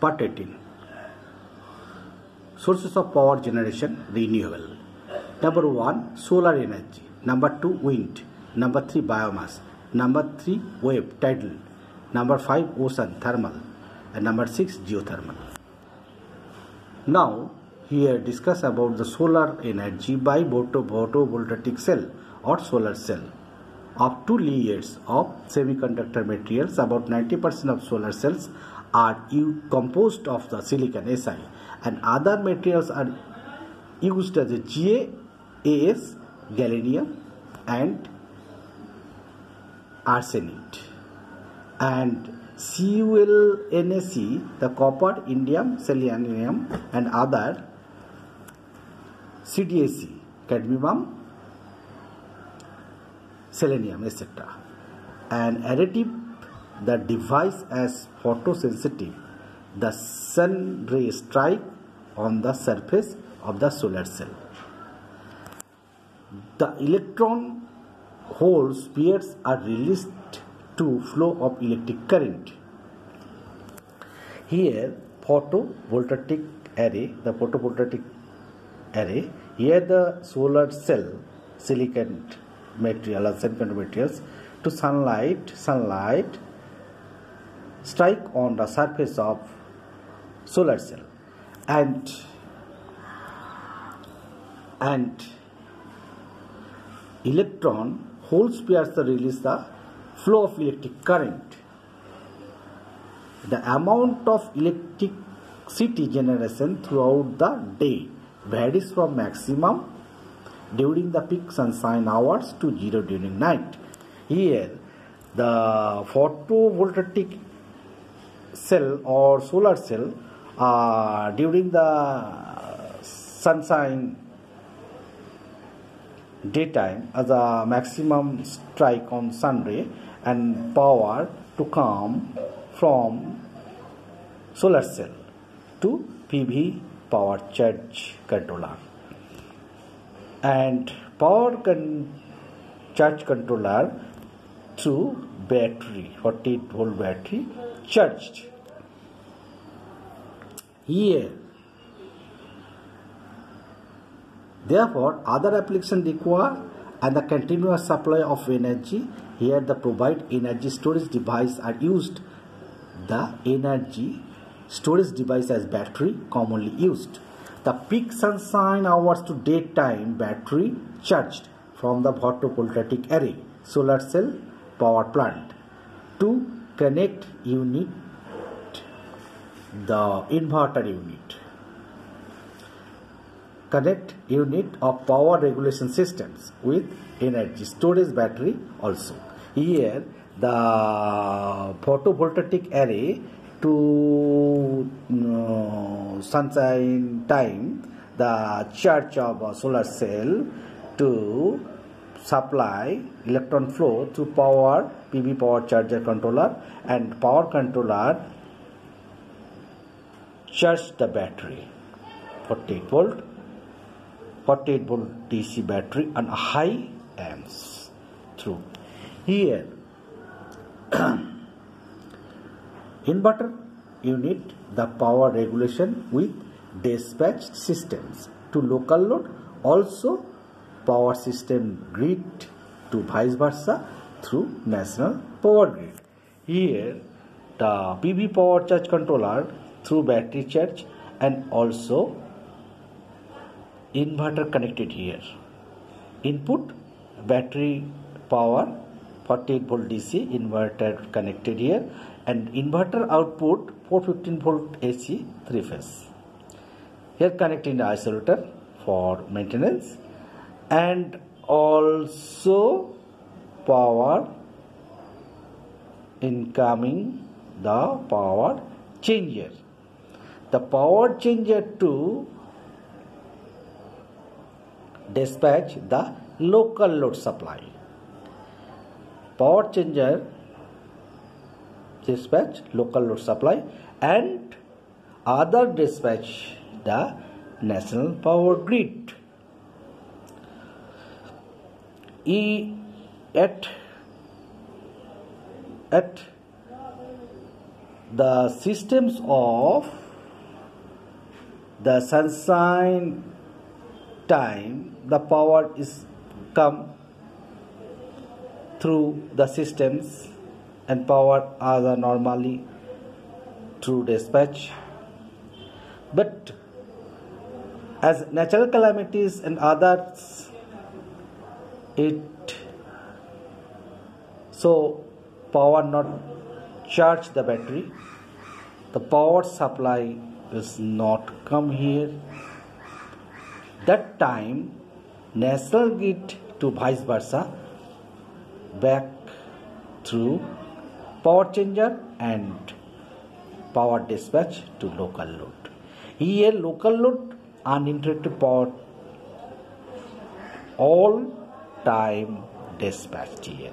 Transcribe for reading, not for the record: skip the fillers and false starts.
Part 18. Sources of power generation renewable. Number 1, solar energy. Number 2, wind. Number 3, biomass. Number 3, wave, tidal. Number 5, ocean, thermal. And number 6, geothermal. Now, here discuss about the solar energy by photovoltaic cell or solar cell. Of two layers of semiconductor materials, about 90% of solar cells are composed of the silicon Si, and other materials are used as a GaAs, gallium, and arsenide, and CuLNaC, the copper, indium, selenium, and other CdAc, cadmium, selenium, etc. And additive, the device as photosensitive. The sun rays strike on the surface of the solar cell. The electron holes pairs are released to flow of electric current. Here photovoltaic array, here the solar cell, silicon material or semiconductor materials, to sunlight strike on the surface of solar cell, and electron holes pairs release the flow of electric current. The amount of electricity generation throughout the day varies from maximum during the peak sunshine hours to zero during night. Here the photovoltaic cell or solar cell during the sunshine daytime as a maximum strike on sun ray and power to come from solar cell to PV power charge controller, and power charge controller through battery, 48-volt battery charged. Here therefore other applications require and the continuous supply of energy. Here the provide energy storage device are used. The energy storage device as battery commonly used. The peak sunshine hours to daytime battery charged from the photovoltaic array, solar cell, power plant. To connect unit, the inverter unit. Connect unit of power regulation systems with energy storage battery also. Here the photovoltaic array to sunshine time, the charge of a solar cell to supply electron flow through power, PV power charger controller, and power controller charge the battery, 48 volt DC battery and high amps through. Here inverter unit, the power regulation with dispatch systems to local load, also power system grid to vice versa through national power grid. Here the PV power charge controller through battery charge, and also inverter connected here. Input battery power, 48-volt DC inverter connected here, and inverter output 415-volt AC 3-phase. Here connecting the isolator for maintenance, and also power incoming the power changer. The power changer to dispatch the local load supply. Power changer dispatch local load supply, and other dispatch the national power grid. At the systems of the sunshine time, the power is come through the systems and power are normally through dispatch. But as natural calamities and others, so power not charge the battery, the power supply is not come here. That time national grid to vice versa back through power changer and power dispatch to local load. Here local load uninterrupted power all time dispatch here.